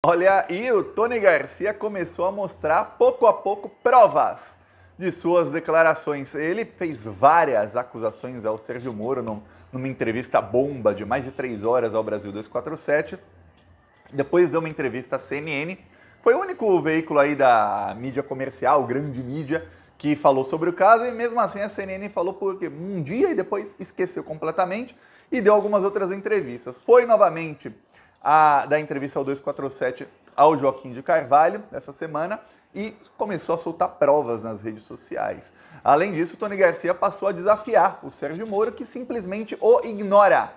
Olha, e o Tony Garcia começou a mostrar pouco a pouco provas de suas declarações. Ele fez várias acusações ao Sérgio Moro numa entrevista bomba de mais de 3 horas ao Brasil 247. Depois deu uma entrevista à CNN. Foi o único veículo aí da mídia comercial, grande mídia, que falou sobre o caso, e mesmo assim a CNN falou por um dia e depois esqueceu completamente e deu algumas outras entrevistas. Foi novamente da entrevista ao 247 ao Joaquim de Carvalho essa semana e começou a soltar provas nas redes sociais. Além disso, Tony Garcia passou a desafiar o Sérgio Moro, que simplesmente o ignora.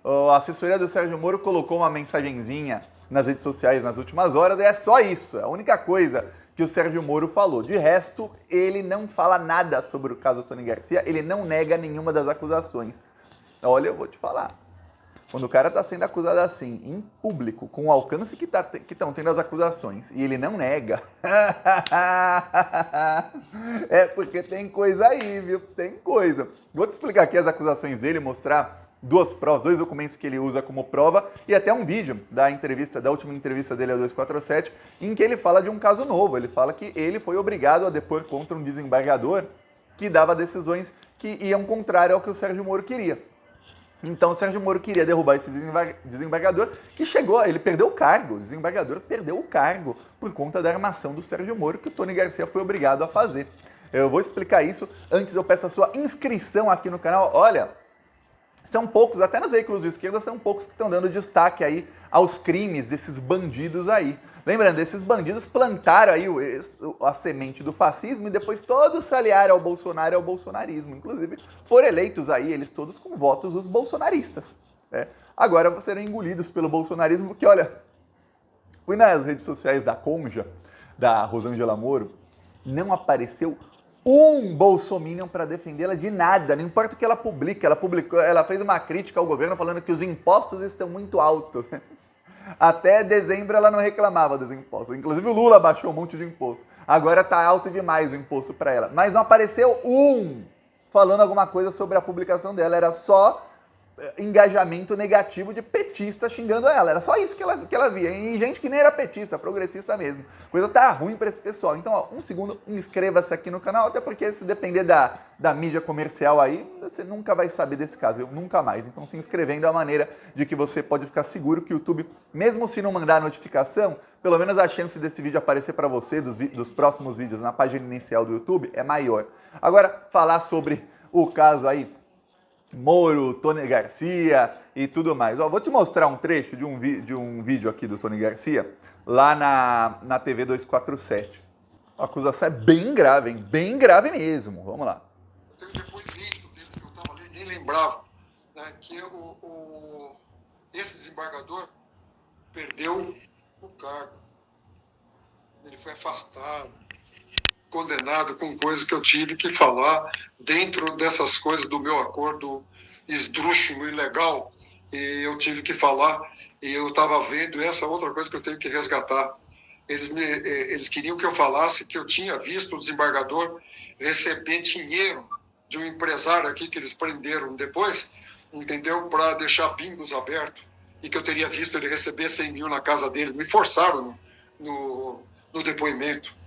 A assessoria do Sérgio Moro colocou uma mensagenzinha nas redes sociais nas últimas horas e é só isso, é a única coisa que o Sérgio Moro falou. De resto, ele não fala nada sobre o caso Tony Garcia, ele não nega nenhuma das acusações. Olha, eu vou te falar. Quando o cara está sendo acusado assim, em público, com o alcance que estão tendo as acusações, e ele não nega, é porque tem coisa aí, viu? Tem coisa. Vou te explicar aqui as acusações dele, mostrar duas provas, 2 documentos que ele usa como prova, e até um vídeo da última entrevista dele ao 247, em que ele fala de um caso novo. Ele fala que ele foi obrigado a depor contra um desembargador que dava decisões que iam contrário ao que o Sérgio Moro queria. Então o Sérgio Moro queria derrubar esse desembargador, que ele perdeu o cargo, o desembargador perdeu o cargo por conta da armação do Sérgio Moro, que o Tony Garcia foi obrigado a fazer. Eu vou explicar isso, antes eu peço a sua inscrição aqui no canal. Olha, são poucos, até nos veículos de esquerda, são poucos que estão dando destaque aí aos crimes desses bandidos aí. Lembrando, esses bandidos plantaram aí a semente do fascismo e depois todos se aliaram ao Bolsonaro e ao bolsonarismo. Inclusive, foram eleitos aí, eles todos com votos dos bolsonaristas. Né? Agora serão engolidos pelo bolsonarismo, porque olha, fui nas redes sociais da Conja, da Rosângela Moro, não apareceu um bolsominion para defendê-la de nada, não importa o que ela publica. Ela fez uma crítica ao governo falando que os impostos estão muito altos. Até dezembro ela não reclamava dos impostos. Inclusive o Lula baixou um monte de imposto. Agora tá alto demais o imposto para ela. Mas não apareceu um falando alguma coisa sobre a publicação dela. Era só engajamento negativo de petista xingando ela. Era só isso que ela via. E gente que nem era petista, progressista mesmo. Coisa tá ruim para esse pessoal. Então, ó, um segundo, inscreva-se aqui no canal, até porque se depender da mídia comercial aí, você nunca vai saber desse caso, nunca mais. Então, se inscrevendo é a maneira de que você pode ficar seguro que o YouTube, mesmo se não mandar notificação, pelo menos a chance desse vídeo aparecer para você, dos próximos vídeos na página inicial do YouTube, é maior. Agora, falar sobre o caso aí, Moro, Tony Garcia e tudo mais. Ó, vou te mostrar um trecho de um vídeo aqui do Tony Garcia, lá na TV 247. A acusação é bem grave, hein? Bem grave mesmo. Vamos lá. Tem um depoimento deles que eu estava ali, nem lembrava, né, que esse desembargador perdeu o cargo. Ele foi afastado, condenado com coisas que eu tive que falar dentro dessas coisas do meu acordo esdrúxulo e ilegal, e eu tive que falar, e eu estava vendo essa outra coisa que eu tenho que resgatar. Eles queriam que eu falasse que eu tinha visto o desembargador receber dinheiro de um empresário aqui que eles prenderam depois, entendeu? Para deixar bingos abertos, e que eu teria visto ele receber 100 mil na casa dele. Me forçaram no depoimento.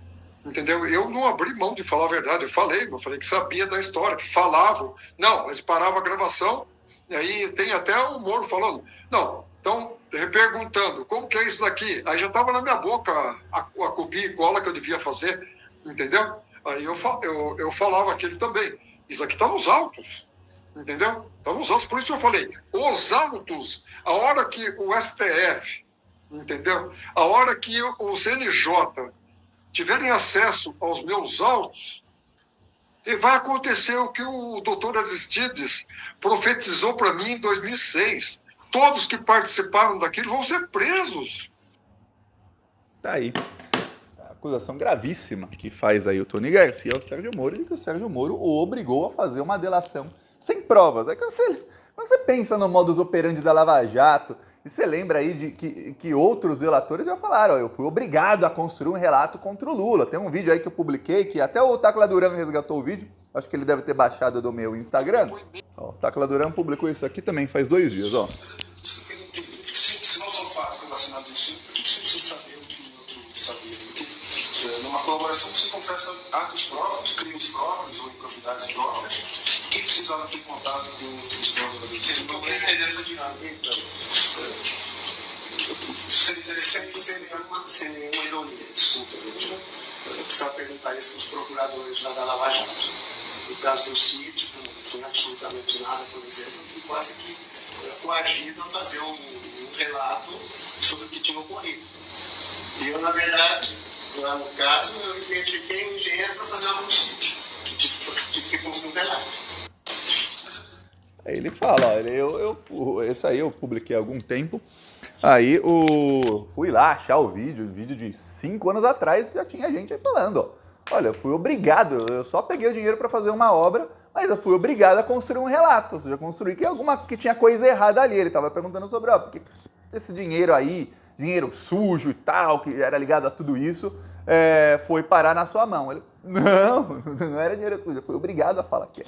Entendeu? Eu não abri mão de falar a verdade, eu falei que sabia da história, que falavam. Não, eles paravam a gravação, e aí tem até o Moro falando, não, então, perguntando, como que é isso daqui? Aí já estava na minha boca a copia e cola que eu devia fazer, entendeu? Aí eu falava aquele também, isso aqui está nos autos, entendeu? Está nos autos, por isso que eu falei, os autos, a hora que o STF, entendeu? A hora que o CNJ tiverem acesso aos meus autos, e vai acontecer o que o doutor Aristides profetizou para mim em 2006. Todos que participaram daquilo vão ser presos. Tá aí. A acusação gravíssima que faz aí o Tony Garcia ao Sérgio Moro, e que o Sérgio Moro o obrigou a fazer uma delação sem provas. É que você pensa no modus operandi da Lava Jato, e você lembra aí de que outros delatores já falaram, ó, eu fui obrigado a construir um relato contra o Lula. Tem um vídeo aí que eu publiquei, que até o Tacla Duran resgatou o vídeo, acho que ele deve ter baixado do meu Instagram. Ó, o Tacla Duran publicou isso aqui também faz 2 dias, ó. Se não são fatos relacionados a isso, o que você precisa saber? declaração você confessa atos próprios, crimes próprios ou improbidades próprias. Quem precisava ter contato com outros próprios? Isso que eu queria entender essa dinâmica. Então, sem nenhuma ironia, desculpa, eu precisava perguntar isso para os procuradores lá da Lava Jato. No caso do sítio, não tinha absolutamente nada, por exemplo, eu fui quase que coagido a fazer um relato sobre o que tinha ocorrido. E eu, na verdade, lá no caso, eu identifiquei um engenheiro para fazer um sítio. Tive que conseguir um relato. Aí ele fala, ó, esse aí eu publiquei há algum tempo. Aí fui lá achar o vídeo de 5 anos atrás, já tinha gente aí falando, ó. Olha, eu fui obrigado, eu só peguei o dinheiro para fazer uma obra, mas eu fui obrigado a construir um relato, ou seja, construir que tinha coisa errada ali. Ele estava perguntando sobre, ó, por que esse dinheiro aí, dinheiro sujo e tal, que era ligado a tudo isso, foi parar na sua mão. Ele, não era dinheiro sujo, eu fui obrigado a falar que é.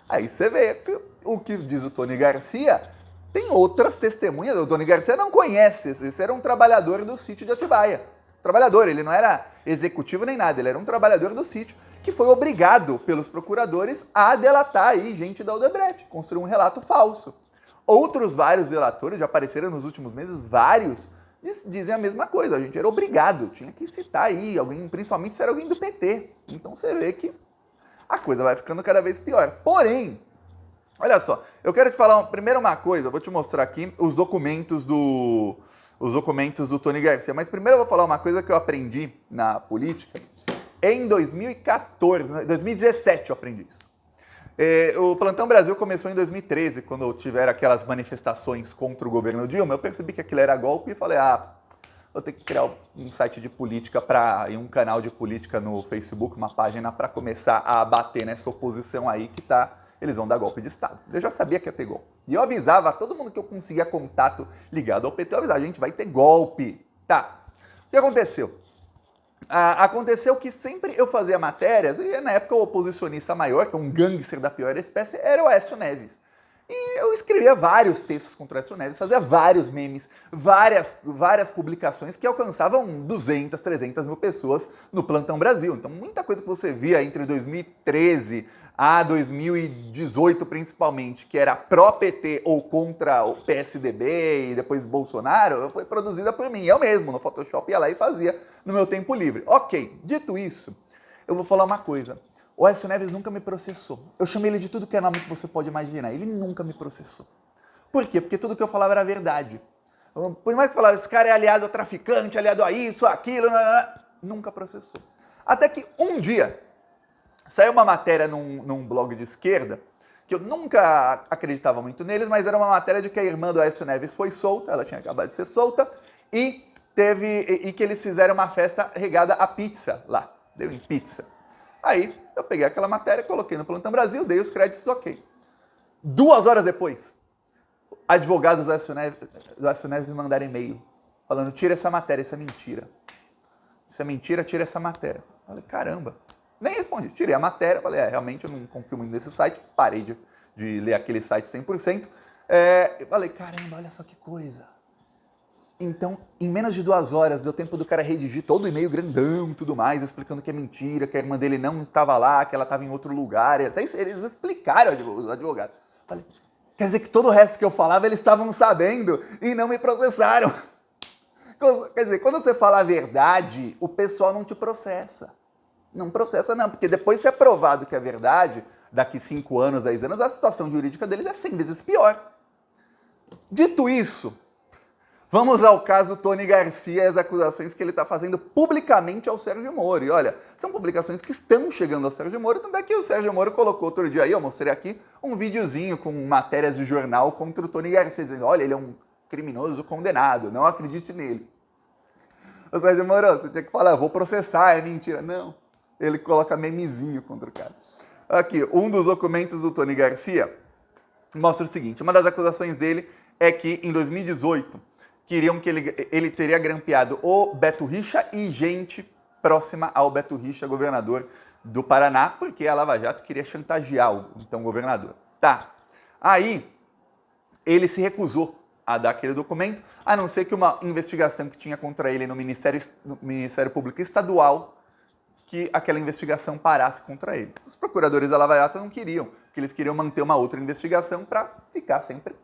Aí você vê que o que diz o Tony Garcia, tem outras testemunhas. O Tony Garcia não conhece, esse era um trabalhador do sítio de Atibaia. Trabalhador, ele não era executivo nem nada, ele era um trabalhador do sítio que foi obrigado pelos procuradores a delatar aí gente da Odebrecht, construir um relato falso. Outros vários delatores, já apareceram nos últimos meses, vários, dizem a mesma coisa, a gente era obrigado, tinha que citar aí alguém, principalmente se era alguém do PT. Então você vê que a coisa vai ficando cada vez pior. Porém, olha só, eu quero te falar primeiro uma coisa, eu vou te mostrar aqui os documentos do Tony Garcia. Mas primeiro eu vou falar uma coisa que eu aprendi na política. Em 2017 eu aprendi isso. O Plantão Brasil começou em 2013, quando tiveram aquelas manifestações contra o governo Dilma. Eu percebi que aquilo era golpe e falei, vou ter que criar um site de política e um canal de política no Facebook, uma página para começar a bater nessa oposição aí que eles vão dar golpe de Estado. Eu já sabia que ia ter golpe. E eu avisava a todo mundo que eu conseguia contato ligado ao PT, eu avisava, gente, vai ter golpe. Tá. O que aconteceu? Aconteceu que sempre eu fazia matérias, e na época o oposicionista maior, que é um gangster da pior espécie, era o Aécio Neves. E eu escrevia vários textos contra o Aécio Neves, fazia vários memes, várias publicações que alcançavam 200, 300 mil pessoas no Plantão Brasil. Então muita coisa que você via entre 2013 a 2018 principalmente, que era pró-PT ou contra o PSDB e depois Bolsonaro, foi produzida por mim. Eu mesmo, no Photoshop, ia lá e fazia no meu tempo livre. Ok, dito isso, eu vou falar uma coisa. O Aécio Neves nunca me processou. Eu chamei ele de tudo que é nome que você pode imaginar. Ele nunca me processou. Por quê? Porque tudo que eu falava era verdade. Por mais que eu falava, esse cara é aliado ao traficante, aliado a isso, aquilo, nunca processou. Até que um dia saiu uma matéria num blog de esquerda, que eu nunca acreditava muito neles, mas era uma matéria de que a irmã do Aécio Neves foi solta, ela tinha acabado de ser solta, e que eles fizeram uma festa regada a pizza lá, deu em pizza. Aí eu peguei aquela matéria, coloquei no Plantão Brasil, dei os créditos, ok. 2 horas depois, advogados do Aécio Neves me mandaram e-mail, falando, tira essa matéria, isso é mentira. Isso é mentira, tira essa matéria. Eu falei, caramba. Nem respondi, tirei a matéria, falei, realmente eu não confio muito nesse site, parei de ler aquele site 100%. Eu falei, caramba, olha só que coisa. Então, em menos de 2 horas, deu tempo do cara redigir todo o e-mail grandão e tudo mais, explicando que é mentira, que a irmã dele não estava lá, que ela estava em outro lugar. Até eles explicaram, os advogados. Falei, quer dizer que todo o resto que eu falava, eles estavam sabendo e não me processaram. Quer dizer, quando você fala a verdade, o pessoal não te processa. Não processa não, porque depois se é provado que é verdade, daqui 5 anos, 10 anos, a situação jurídica deles é 100 vezes pior. Dito isso, vamos ao caso Tony Garcia e as acusações que ele está fazendo publicamente ao Sérgio Moro. E olha, são publicações que estão chegando ao Sérgio Moro, tanto é que o Sérgio Moro colocou outro dia aí, eu mostrei aqui, um videozinho com matérias de jornal contra o Tony Garcia, dizendo, olha, ele é um criminoso condenado, não acredite nele. O Sérgio Moro, você tinha que falar, eu vou processar, é mentira. Não. Ele coloca memezinho contra o cara. Aqui, um dos documentos do Tony Garcia mostra o seguinte, uma das acusações dele é que em 2018 queriam que ele teria grampeado o Beto Richa e gente próxima ao Beto Richa, governador do Paraná, porque a Lava Jato queria chantagear o então governador. Tá. Aí, ele se recusou a dar aquele documento, a não ser que uma investigação que tinha contra ele no Ministério Público Estadual que aquela investigação parasse contra ele. Os procuradores da Lava Jato não queriam, porque eles queriam manter uma outra investigação para ficar sempre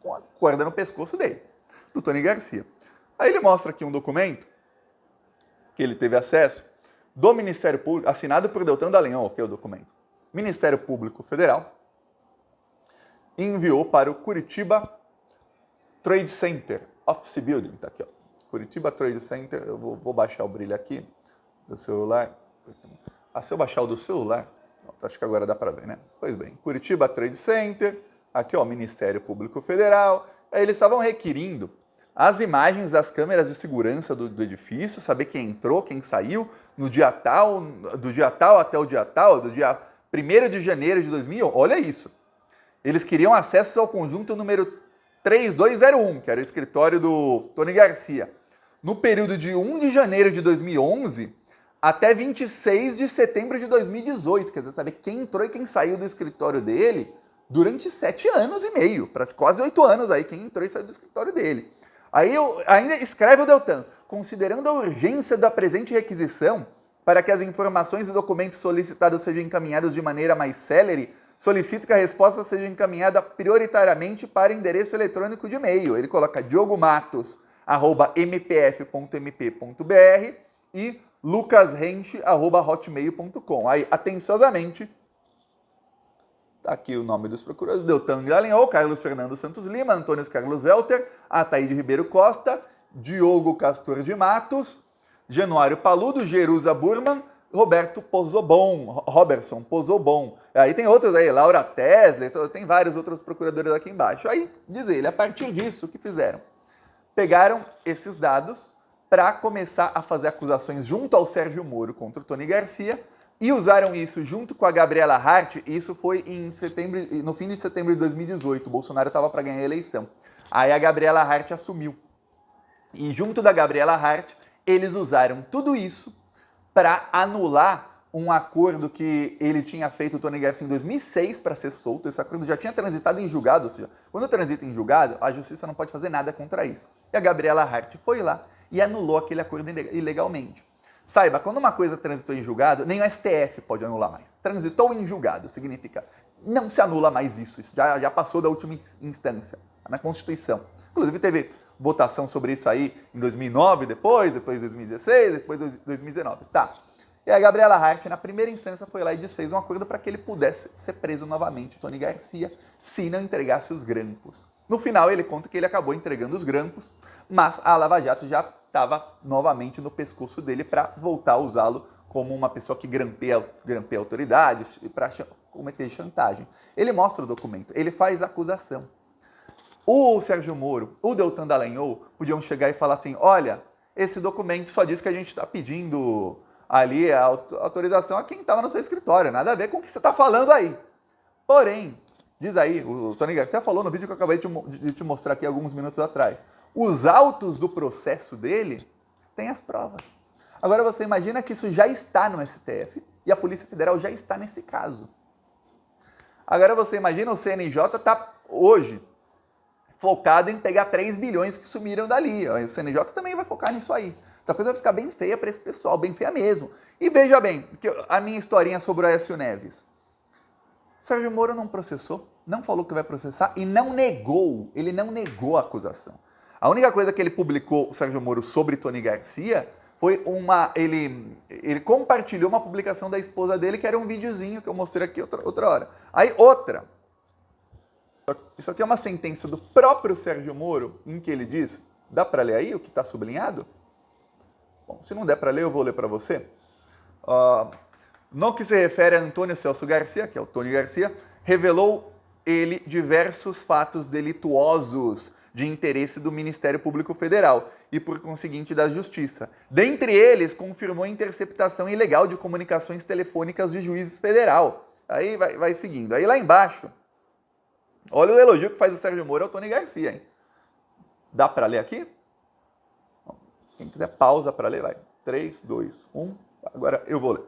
com a corda no pescoço dele, do Tony Garcia. Aí ele mostra aqui um documento que ele teve acesso do Ministério Público, assinado por Deltan Dallagnol, que é o documento. Ministério Público Federal enviou para o Curitiba Trade Center Office Building, tá aqui, ó. Curitiba Trade Center, eu vou baixar o brilho aqui do celular. Se eu baixar o do celular, acho que agora dá para ver, né? Pois bem, Curitiba Trade Center, aqui, ó, Ministério Público Federal. Aí eles estavam requerindo as imagens das câmeras de segurança do edifício, saber quem entrou, quem saiu, no dia tal, do dia tal até o dia tal, do dia 1º de janeiro de 2000. Olha isso. Eles queriam acesso ao conjunto número 3201, que era o escritório do Tony Garcia, no período de 1 de janeiro de 2011 até 26 de setembro de 2018. Quer dizer, saber quem entrou e quem saiu do escritório dele durante 7 anos e meio, para quase 8 anos aí, quem entrou e saiu do escritório dele. Aí ainda escreve o Deltan, considerando a urgência da presente requisição para que as informações e documentos solicitados sejam encaminhados de maneira mais célere, solicito que a resposta seja encaminhada prioritariamente para endereço eletrônico de e-mail. Ele coloca diogomatos@mpf.mp.br e lucasrenche@hotmail.com. Aí, atenciosamente, tá aqui o nome dos procuradores: Deltan Dallagnol, Carlos Fernando Santos Lima, Antônio Carlos Welter, Ataíde Ribeiro Costa, Diogo Castor de Matos, Januário Paludo, Jerusa Burman, Roberson Pozobon. Aí tem outros aí, Laura Tesler, tem vários outros procuradores aqui embaixo. Aí, diz ele, a partir disso, o que fizeram? Pegaram esses dados para começar a fazer acusações junto ao Sérgio Moro contra o Tony Garcia e usaram isso junto com a Gabriela Hart. E isso foi no fim de setembro de 2018. O Bolsonaro estava para ganhar a eleição. Aí a Gabriela Hart assumiu. E junto da Gabriela Hart, eles usaram tudo isso para anular um acordo que ele tinha feito, o Tony Garcia, em 2006 para ser solto. Esse acordo já tinha transitado em julgado, ou seja, quando transita em julgado, a justiça não pode fazer nada contra isso. E a Gabriela Hart foi lá e anulou aquele acordo ilegalmente. Saiba, quando uma coisa transitou em julgado, nem o STF pode anular mais. Transitou em julgado significa não se anula mais isso. Isso já passou da última instância, na Constituição. Inclusive teve votação sobre isso aí em 2009, depois 2016, depois 2019. Tá. E a Gabriela Hart, na primeira instância, foi lá e desfez um acordo para que ele pudesse ser preso novamente, Tony Garcia, se não entregasse os grampos. No final, ele conta que ele acabou entregando os grampos, mas a Lava Jato já estava novamente no pescoço dele para voltar a usá-lo como uma pessoa que grampeia autoridades e para cometer chantagem. Ele mostra o documento, ele faz acusação. O Sérgio Moro, o Deltan Dallagnol podiam chegar e falar assim: olha, esse documento só diz que a gente está pedindo ali a autorização a quem estava no seu escritório, nada a ver com o que você está falando aí. Porém, diz aí, o Tony Garcia falou no vídeo que eu acabei de te mostrar aqui alguns minutos atrás, os autos do processo dele têm as provas. Agora você imagina que isso já está no STF e a Polícia Federal já está nesse caso. Agora você imagina o CNJ está hoje focado em pegar 3 bilhões que sumiram dali. O CNJ também vai focar nisso aí. Então a coisa vai ficar bem feia para esse pessoal, bem feia mesmo. E veja bem, a minha historinha sobre o Aécio Neves. Sérgio Moro não processou, não falou que vai processar e não negou, ele não negou a acusação. A única coisa que ele publicou, o Sérgio Moro, sobre Tony Garcia, foi ele compartilhou uma publicação da esposa dele, que era um videozinho que eu mostrei aqui outra hora. Aí outra. Isso aqui é uma sentença do próprio Sérgio Moro, em que ele diz, dá para ler aí o que está sublinhado? Bom, se não der para ler, eu vou ler para você. No que se refere a Antônio Celso Garcia, que é o Tony Garcia, revelou ele diversos fatos delituosos de interesse do Ministério Público Federal e, por conseguinte, da Justiça. Dentre eles, confirmou a interceptação ilegal de comunicações telefônicas de juízes federal. Aí vai seguindo. Aí lá embaixo, olha o elogio que faz o Sérgio Moro ao Tony Garcia, hein? Dá para ler aqui? Quem quiser pausa para ler, vai. 3, 2, 1. Agora eu vou ler.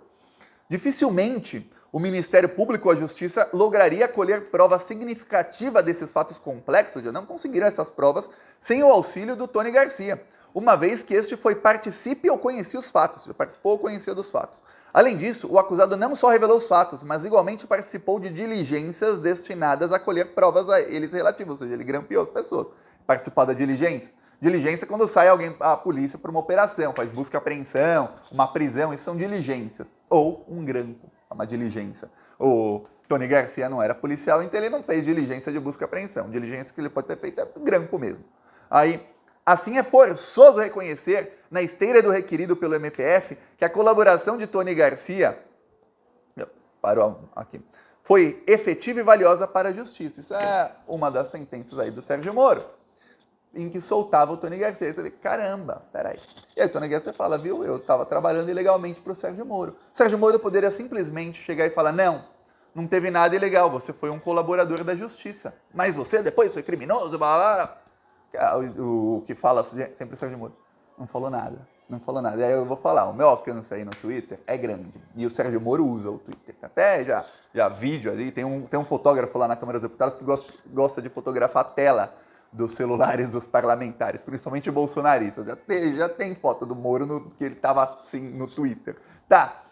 Dificilmente o Ministério Público ou a Justiça lograria colher prova significativa desses fatos complexos, já não conseguiram essas provas, sem o auxílio do Tony Garcia, uma vez que este foi participe ou conhecia os fatos, participou ou conhecia dos fatos. Além disso, o acusado não só revelou os fatos, mas igualmente participou de diligências destinadas a colher provas a eles relativas, ou seja, ele grampeou as pessoas. Participar da diligência. Diligência é quando sai alguém, a polícia, para uma operação, faz busca e apreensão, uma prisão, isso são diligências. Ou um grampo, é uma diligência. O Tony Garcia não era policial, então ele não fez diligência de busca e apreensão. Diligência que ele pode ter feito é grampo mesmo. Aí, assim é forçoso reconhecer, na esteira do requerido pelo MPF, que a colaboração de Tony Garcia foi efetiva e valiosa para a justiça. Isso é uma das sentenças aí do Sérgio Moro, em que soltava o Tony Garcia. Você vê, caramba, peraí. E aí o Tony Garcia fala, viu, eu estava trabalhando ilegalmente para o Sérgio Moro. O Sérgio Moro poderia simplesmente chegar e falar, não teve nada ilegal, você foi um colaborador da justiça. Mas você depois foi criminoso, blá, blá, blá. O que fala sempre o Sérgio Moro. Não falou nada. E aí eu vou falar, o meu alcance aí no Twitter é grande. E o Sérgio Moro usa o Twitter. Até já vídeo ali, tem um fotógrafo lá na Câmara dos Deputados que gosta de fotografar a tela dos celulares dos parlamentares, principalmente bolsonaristas. Já tem foto do Moro que ele tava assim no Twitter. Tá.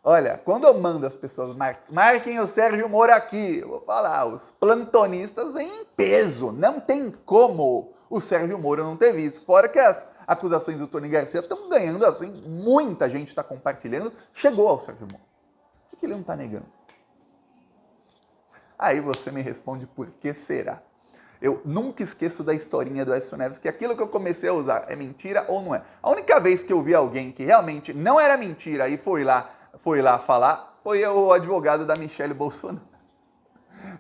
Olha, quando eu mando as pessoas marquem o Sérgio Moro aqui, eu vou falar, os plantonistas em peso. Não tem como o Sérgio Moro não ter visto. Fora que as acusações do Tony Garcia estão ganhando assim, muita gente está compartilhando, chegou ao Sérgio Moro. O que ele não está negando? Aí você me responde por que será? Eu nunca esqueço da historinha do Aécio Neves, que aquilo que eu comecei a usar é mentira ou não é. A única vez que eu vi alguém que realmente não era mentira e foi lá falar, foi o advogado da Michelle Bolsonaro.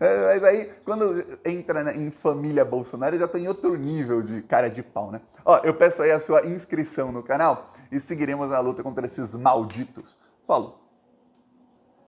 Mas aí, quando entra em família Bolsonaro, já tô em outro nível de cara de pau, né? Ó, eu peço aí a sua inscrição no canal e seguiremos a luta contra esses malditos. Falou!